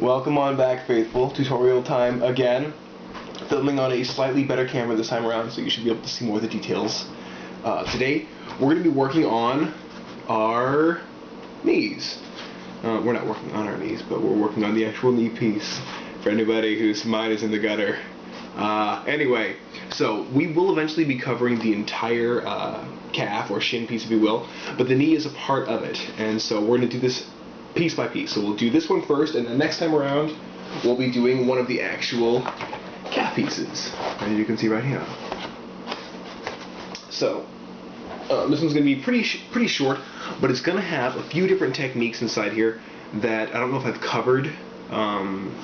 Welcome on back, faithful. Tutorial time again. Filming on a slightly better camera this time around, so you should be able to see more of the details. Today, we're going to be working on our knees. We're not working on our knees, but we're working on the actual knee piece for anybody whose mind is in the gutter. Anyway, so we will eventually be covering the entire calf or shin piece, if you will, but the knee is a part of it, and so we're going to do this piece by piece. So we'll do this one first, and the next time around we'll be doing one of the actual calf pieces, as you can see right here. So this one's going to be pretty short, but it's going to have a few different techniques inside here that I don't know if I've covered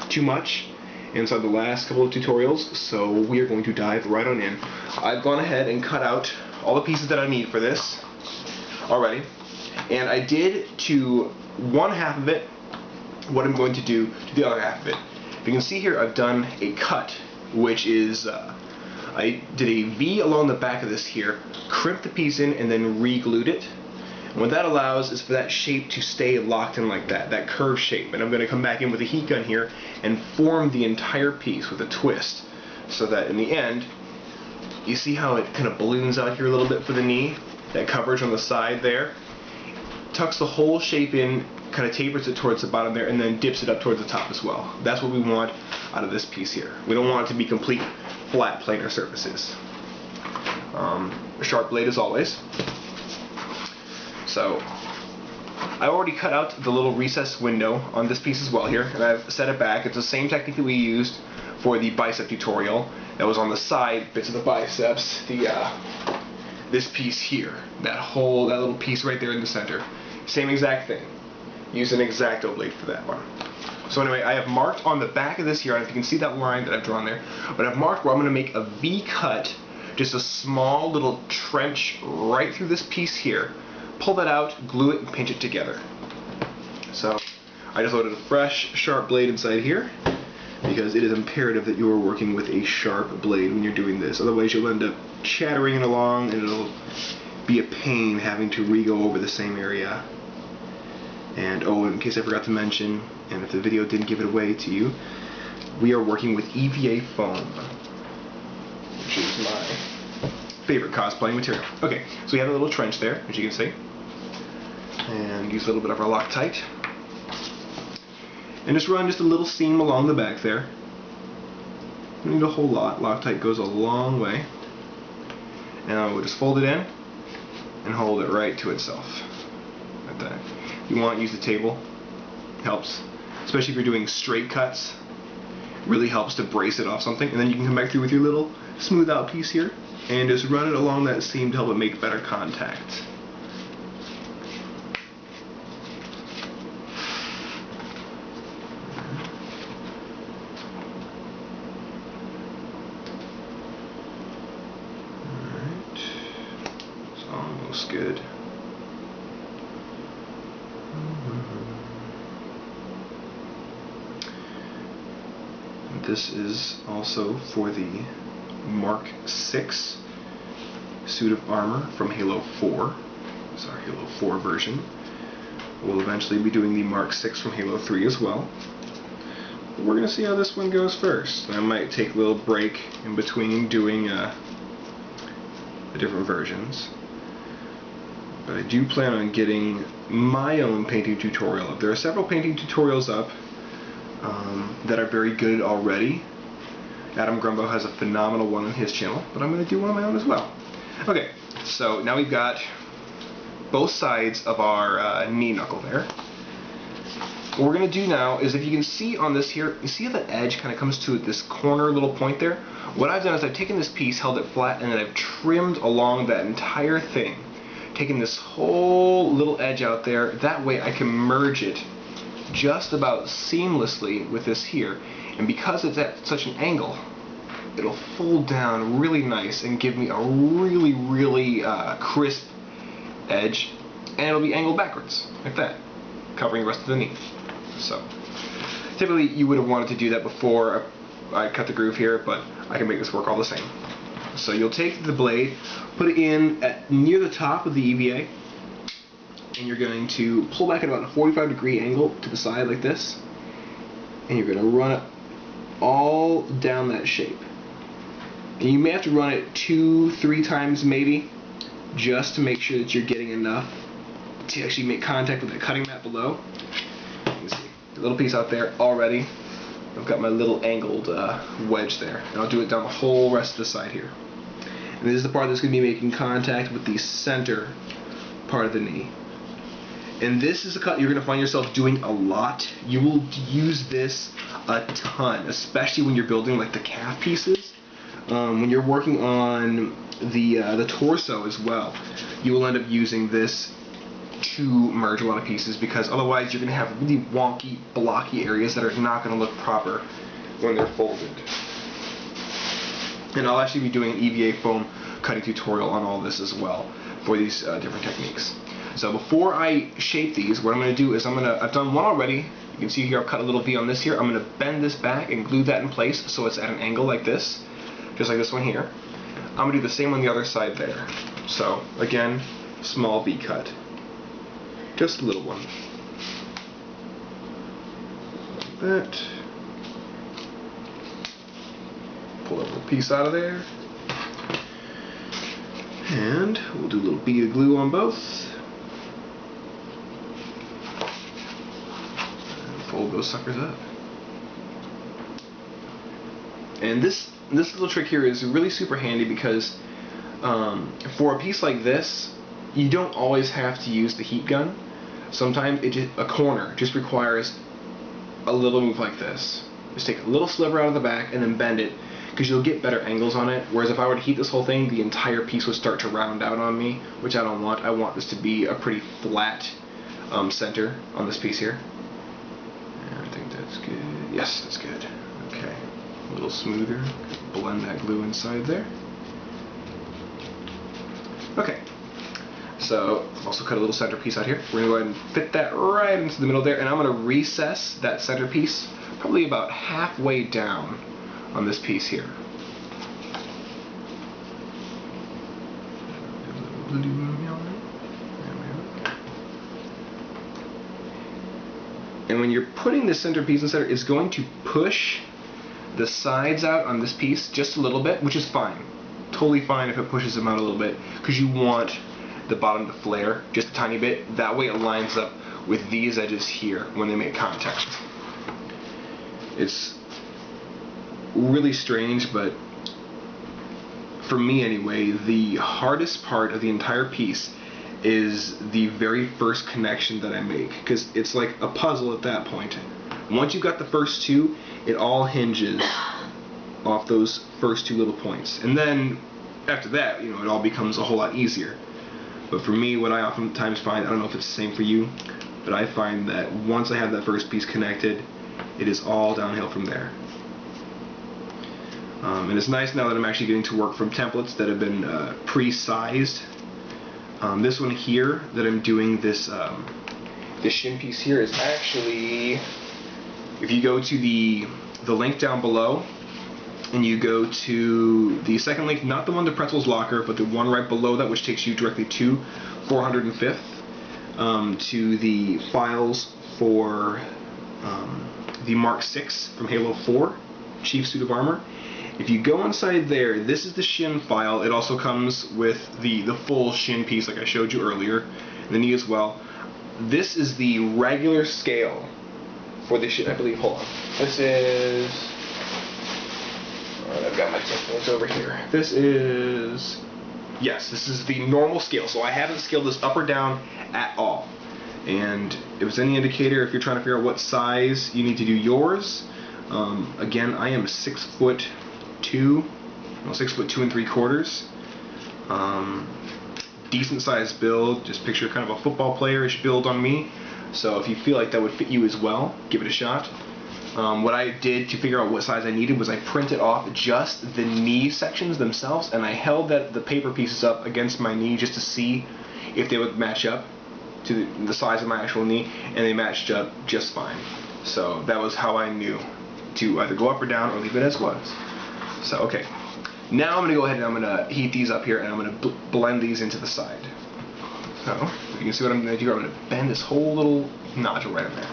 too much inside the last couple of tutorials, so we are going to dive right on in. I've gone ahead and cut out all the pieces that I need for this already, and I did to one half of it what I'm going to do to the other half of it. If you can see here, I've done a cut, which is I did a V along the back of this here, crimped the piece in, and then re-glued it. And what that allows is for that shape to stay locked in like that curved shape. And I'm going to come back in with a heat gun here and form the entire piece with a twist, so that in the end, you see how it kind of balloons out here a little bit for the knee, that coverage on the side there, tucks the whole shape in, kind of tapers it towards the bottom there, and then dips it up towards the top as well. That's what we want out of this piece here. We don't want it to be complete flat planar surfaces. A sharp blade as always. So I already cut out the little recessed window on this piece as well here, and I've set it back. It's the same technique that we used for the bicep tutorial. That was on the side bits of the biceps. This piece here, that little piece right there in the center, same exact thing. Use an X-Acto blade for that one. So anyway, I have marked on the back of this here, and if you can see that line that I've drawn there, but I've marked where I'm going to make a V cut, just a small little trench right through this piece here. Pull that out, glue it, and pinch it together. So I just loaded a fresh, sharp blade inside here, because it is imperative that you are working with a sharp blade when you're doing this. Otherwise you'll end up chattering it along, and it'll be a pain having to re-go over the same area. And oh, in case I forgot to mention, and if the video didn't give it away to you, we are working with EVA foam, which is my favorite cosplaying material. Okay, so we have a little trench there, as you can see, and use a little bit of our Loctite, and just run just a little seam along the back there. You don't need a whole lot. Loctite goes a long way. Now we'll just fold it in and hold it right to itself, like that. If you want to use the table, helps, especially if you're doing straight cuts. Really helps to brace it off something, and then you can come back through with your little smooth out piece here and just run it along that seam to help it make better contact. Alright, it's almost good. This is also for the Mark 6 suit of armor from Halo 4. This is our Halo 4 version. We'll eventually be doing the Mark 6 from Halo 3 as well. But we're going to see how this one goes first. I might take a little break in between doing the different versions. But I do plan on getting my own painting tutorial up. There are several painting tutorials up that are very good already. Adam Grumbo has a phenomenal one on his channel, but I'm going to do one on my own as well. Okay, so now we've got both sides of our knee knuckle there. What we're going to do now is, if you can see on this here, you see how the edge kind of comes to this corner little point there? What I've done is I've taken this piece, held it flat, and then I've trimmed along that entire thing. Taking this whole little edge out there, that way I can merge it just about seamlessly with this here, and because it's at such an angle, it'll fold down really nice and give me a really crisp edge, and it'll be angled backwards like that, covering the rest of the knee. So typically you would have wanted to do that before I cut the groove here, but I can make this work all the same. So you'll take the blade, put it in at near the top of the EVA, and you're going to pull back at about a 45-degree angle to the side like this, and you're going to run it all down that shape. And you may have to run it 2-3 times maybe, just to make sure that you're getting enough to actually make contact with the cutting mat below. You can see the little piece out there already. I've got my little angled wedge there, and I'll do it down the whole rest of the side here. And this is the part that's going to be making contact with the center part of the knee. And this is a cut you're going to find yourself doing a lot. You will use this a ton, especially when you're building like the calf pieces. When you're working on the torso as well, you will end up using this to merge a lot of pieces, because otherwise you're going to have really wonky, blocky areas that are not going to look proper when they're folded. And I'll actually be doing an EVA foam cutting tutorial on all this as well for these different techniques. So before I shape these, what I'm going to do is I've done one already. You can see here I've cut a little V on this here. I'm going to bend this back and glue that in place so it's at an angle like this, just like this one here. I'm going to do the same on the other side there. So again, small V cut. Just a little one. Like that. Pull that little piece out of there. And we'll do a little bead of glue on both. And fold those suckers up. And this little trick here is really super handy because for a piece like this, you don't always have to use the heat gun. Sometimes a corner just requires a little move like this. Just take a little sliver out of the back and then bend it, because you'll get better angles on it. Whereas if I were to heat this whole thing, the entire piece would start to round out on me, which I don't want. I want this to be a pretty flat center on this piece here. And I think that's good. Yes, that's good. Okay, a little smoother. Blend that glue inside there. Okay. So, also cut a little center piece out here. We're going to go ahead and fit that right into the middle there, and I'm going to recess that center piece probably about halfway down on this piece here. And when you're putting the center piece in the center, it's going to push the sides out on this piece just a little bit, which is fine. Totally fine if it pushes them out a little bit, because you want the bottom to flare just a tiny bit. That way it lines up with these edges here when they make contact. It's really strange, but for me anyway, the hardest part of the entire piece is the very first connection that I make, because it's like a puzzle at that point. Once you've got the first two, it all hinges off those first two little points, and then after that, you know, it all becomes a whole lot easier. But for me, what I oftentimes find, I don't know if it's the same for you, but I find that once I have that first piece connected, it is all downhill from there. And it's nice now that I'm actually getting to work from templates that have been pre-sized. This one here that I'm doing, this shin piece here, is actually, if you go to the link down below, and you go to the second link, not the one to Pretzel's Locker, but the one right below that, which takes you directly to 405th, to the files for the Mark 6 from Halo 4, Chief Suit of Armor. If you go inside there, this is the shin file. It also comes with the full shin piece like I showed you earlier, the knee as well. This is the regular scale for the shin, I believe. Hold on. This is... Alright, I've got my templates over here. This is... Yes, this is the normal scale, so I haven't scaled this up or down at all. And if it's any indicator, if you're trying to figure out what size you need to do yours, again, I am 6'2", well, 6'2 3/4. Decent sized build, just picture kind of a football player-ish build on me. So if you feel like that would fit you as well, give it a shot. What I did to figure out what size I needed was I printed off just the knee sections themselves, and I held the paper pieces up against my knee just to see if they would match up to the size of my actual knee, and they matched up just fine. So that was how I knew to either go up or down or leave it as was. So okay, now I'm going to go ahead and I'm going to heat these up here, and I'm going to blend these into the side. So you can see what I'm going to do. I'm going to bend this whole little nodule right in there.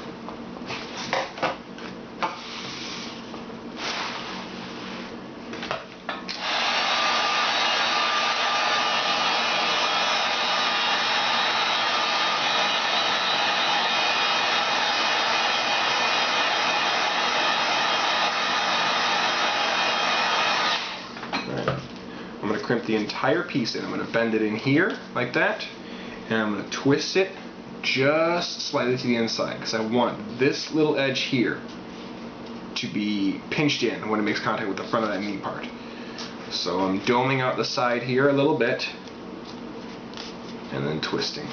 crimp the entire piece in. I'm going to bend it in here like that, and I'm going to twist it just slightly to the inside because I want this little edge here to be pinched in when it makes contact with the front of that knee part. So I'm doming out the side here a little bit and then twisting.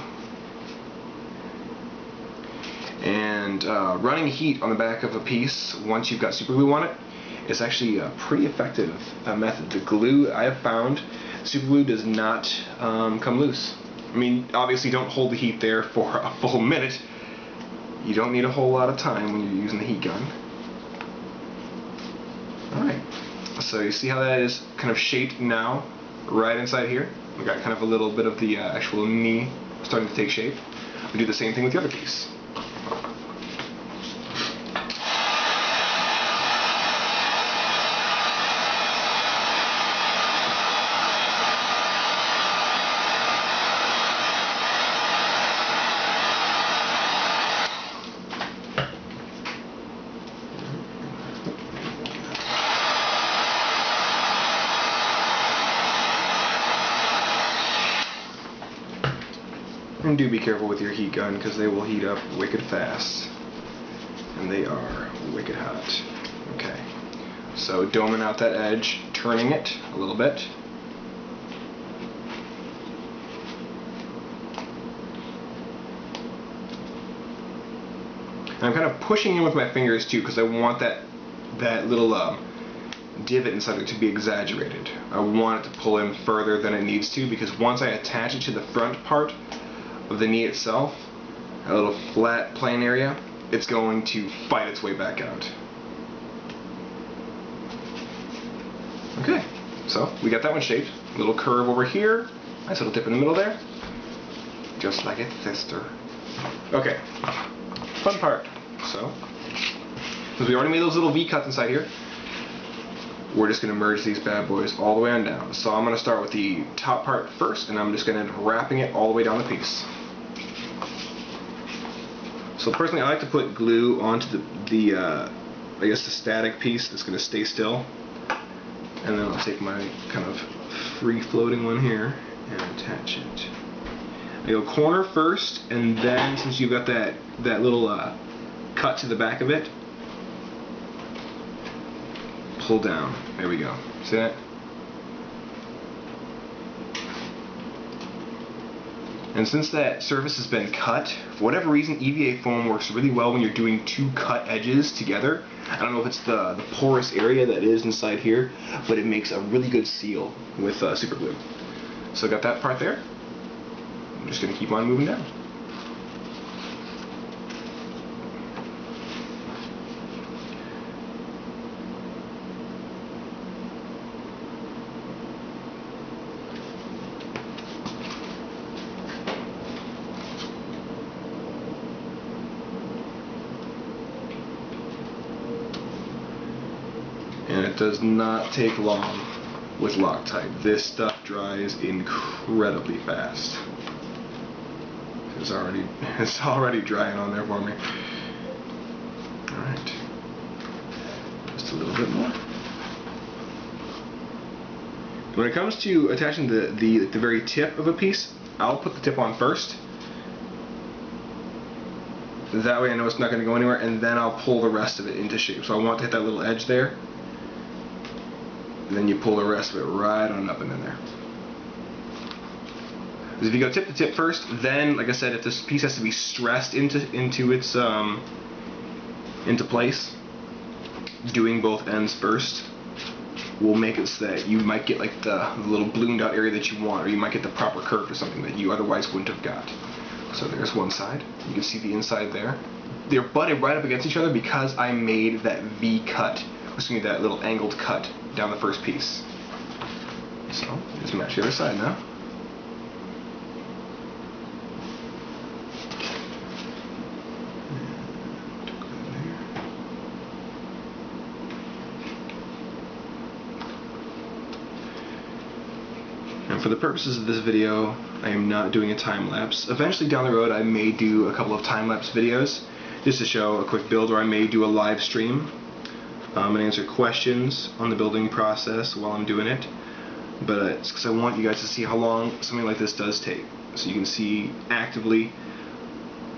And running heat on the back of a piece once you've got super glue on it is actually a pretty effective method. The glue I have found, super glue does not come loose. I mean, obviously don't hold the heat there for a full minute. You don't need a whole lot of time when you're using the heat gun. Alright, so you see how that is kind of shaped now, right inside here? We got kind of a little bit of the actual knee starting to take shape. We do the same thing with the other piece. And do be careful with your heat gun because they will heat up wicked fast. And they are wicked hot. Okay. So doming out that edge, turning it a little bit. And I'm kind of pushing in with my fingers too because I want that little divot inside it to be exaggerated. I want it to pull in further than it needs to because once I attach it to the front part of the knee itself, a little flat plain area, it's going to fight its way back out. Okay, so we got that one shaped. A little curve over here, nice little dip in the middle there, just like its sister. Okay, fun part. So, since we already made those little V cuts inside here, we're just going to merge these bad boys all the way on down. So I'm going to start with the top part first, and I'm just going to end up wrapping it all the way down the piece. So personally, I like to put glue onto the I guess the static piece that's going to stay still, and then I'll take my kind of free-floating one here and attach it. I go corner first, and then since you've got that little cut to the back of it, pull down. There we go. See that? And since that surface has been cut, for whatever reason, EVA foam works really well when you're doing two cut edges together. I don't know if it's the porous area that is inside here, but it makes a really good seal with super glue. So I got that part there. I'm just going to keep on moving down. And it does not take long with Loctite. This stuff dries incredibly fast. It's already drying on there for me. Alright. Just a little bit more. When it comes to attaching the very tip of a piece, I'll put the tip on first. That way I know it's not going to go anywhere, and then I'll pull the rest of it into shape. So I want to hit that little edge there. And then you pull the rest of it right on up and in there. Because if you go tip to tip first, then, like I said, if this piece has to be stressed into its into place, doing both ends first will make it so that you might get like the little bloomed out area that you want, or you might get the proper curve or something that you otherwise wouldn't have got. So there's one side. You can see the inside there. They're butted right up against each other because I made that V cut. Excuse me, that little angled cut down the first piece. So just match the other side now. And for the purposes of this video, I am not doing a time lapse. Eventually down the road I may do a couple of time lapse videos just to show a quick build, or I may do a live stream and answer questions on the building process while I'm doing it. but it's because I want you guys to see how long something like this does take, so you can see actively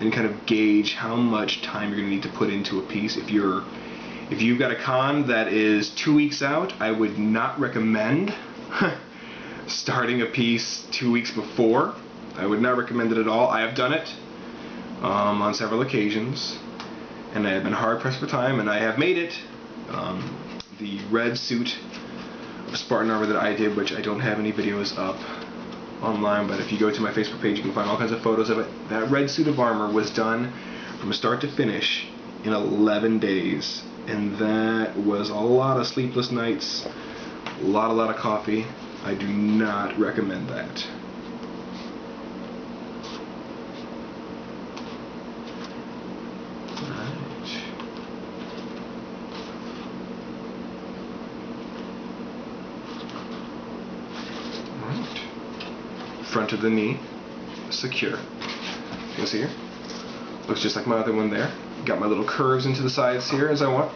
and kind of gauge how much time you're going to need to put into a piece. If you've got a con that is 2 weeks out, I would not recommend starting a piece 2 weeks before. I would not recommend it at all. I have done it on several occasions, and I have been hard pressed for time, and I have made it. The red suit of Spartan armor that I did, which I don't have any videos up online, but if you go to my Facebook page, you can find all kinds of photos of it. That red suit of armor was done from start to finish in 11 days, and that was a lot of sleepless nights, a lot of coffee. I do not recommend that. Front of the knee, secure. You can see here. Looks just like my other one there. Got my little curves into the sides here as I want.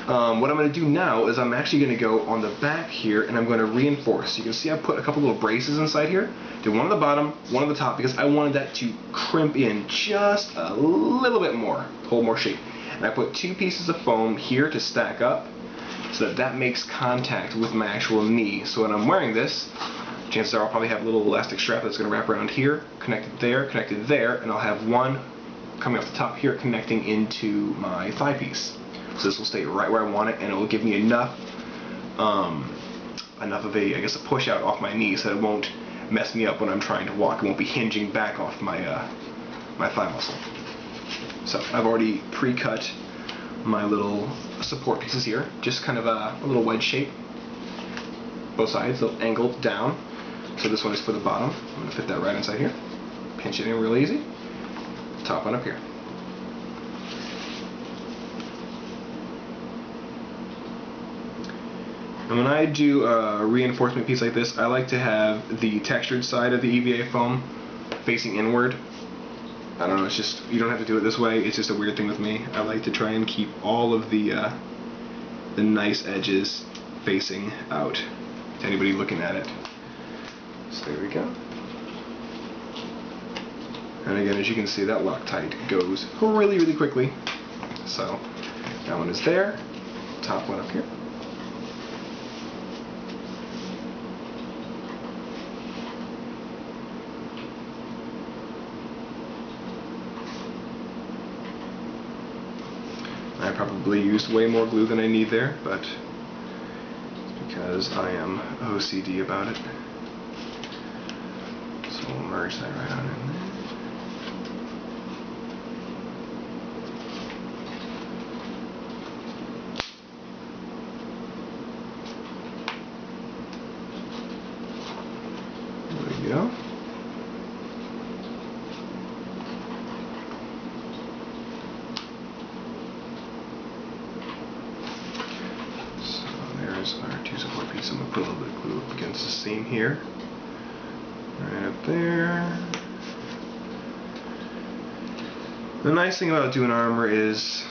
What I'm going to do now is I'm actually going to go on the back here and I'm going to reinforce. You can see I put a couple little braces inside here. Did one on the bottom, one on the top, because I wanted that to crimp in just a little bit more, hold more shape. And I put 2 pieces of foam here to stack up so that makes contact with my actual knee. So when I'm wearing this, chances are I'll probably have a little elastic strap that's going to wrap around here, connected there, and I'll have one coming off the top here connecting into my thigh piece. So this will stay right where I want it, and it will give me enough of a, I guess, a push out off my knee so that it won't mess me up when I'm trying to walk. It won't be hinging back off my my thigh muscle. So I've already pre-cut my little support pieces here, just kind of a little wedge shape. Both sides, they'll angle down. So this one is for the bottom. I'm going to fit that right inside here. Pinch it in real easy. Top one up here. And when I do a reinforcement piece like this, I like to have the textured side of the EVA foam facing inward. I don't know, it's just, you don't have to do it this way, it's just a weird thing with me. I like to try and keep all of the nice edges facing out to anybody looking at it. So there we go. And again, as you can see, that Loctite goes really quickly. So that one is there. Top one up here. I probably used way more glue than I need there, but it's because I am OCD about it. So we'll merge that right on in there. There we go. Our 2 support pieces. I'm going to put a little bit of glue up against the seam here. Right up there. The nice thing about doing armor is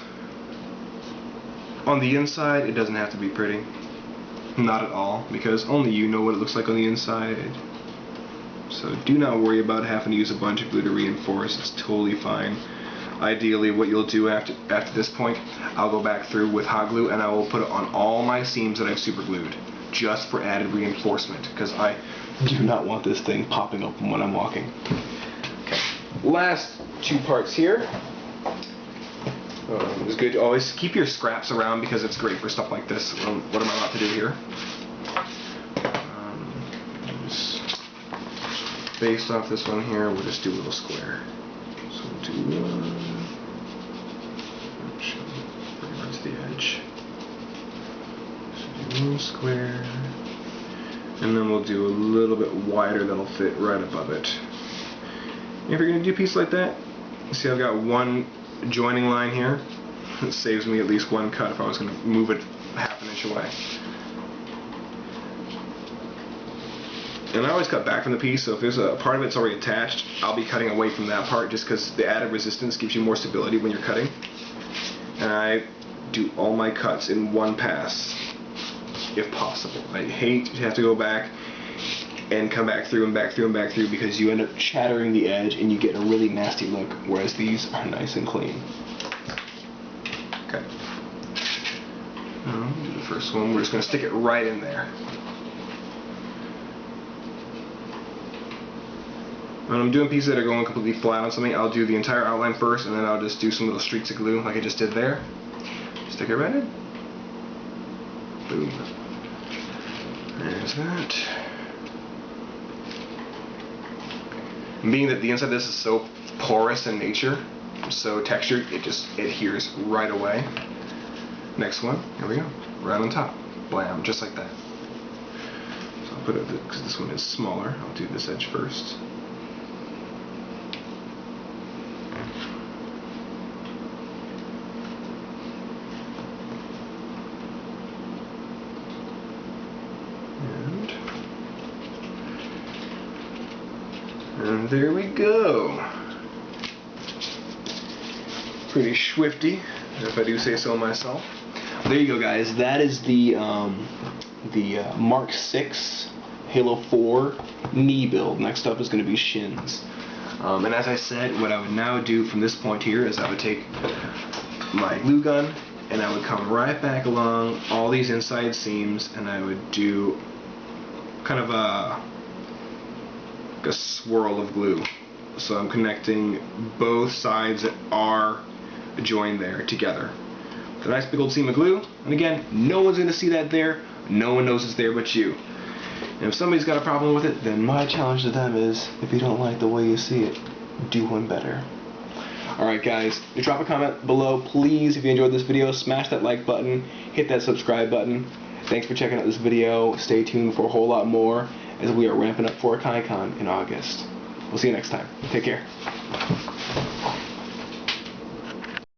on the inside it doesn't have to be pretty. Not at all, because only you know what it looks like on the inside. So do not worry about having to use a bunch of glue to reinforce. It's totally fine. Ideally, what you'll do after this point, I'll go back through with hot glue and I will put it on all my seams that I've super glued, just for added reinforcement, because I do not want this thing popping open when I'm walking. Okay, last 2 parts here. It's good to always keep your scraps around because it's great for stuff like this. What am I about to do here? Based off this one here, we'll just do a little square. So we'll do bring it to the edge. So do a little square, and then we'll do a little bit wider that'll fit right above it. And if you're going to do a piece like that, see I've got one joining line here. It saves me at least one cut if I was going to move it half an inch away. And I always cut back from the piece, so if there's a part of it's already attached, I'll be cutting away from that part just because the added resistance gives you more stability when you're cutting. And I do all my cuts in one pass, if possible. I hate to have to go back and come back through and back through and back through, because you end up shattering the edge and you get a really nasty look, whereas these are nice and clean. Okay. The first one, we're just going to stick it right in there. When I'm doing pieces that are going completely flat on something, I'll do the entire outline first, and then I'll just do some little streaks of glue like I just did there. Stick it right in. Boom. There's that. And being that the inside of this is so porous in nature, so textured, it just adheres right away. Next one, here we go, right on top. Blam, just like that. So I'll put it, because this one is smaller, I'll do this edge first. And there we go. Pretty swifty, if I do say so myself. There you go, guys. That is the Mark 6 Halo 4 knee build. Next up is going to be shins. And as I said, what I would now do from this point here is I would take my glue gun and I would come right back along all these inside seams, and I would do kind of a swirl of glue. So I'm connecting both sides that are joined there together. With a nice big old seam of glue, and again, no one's going to see that there, no one knows it's there but you. And if somebody's got a problem with it, then my challenge to them is, if you don't like the way you see it, do one better. Alright guys, drop a comment below, please. If you enjoyed this video, smash that like button, hit that subscribe button. Thanks for checking out this video. Stay tuned for a whole lot more as we are ramping up for KaiCon in August. We'll see you next time. Take care.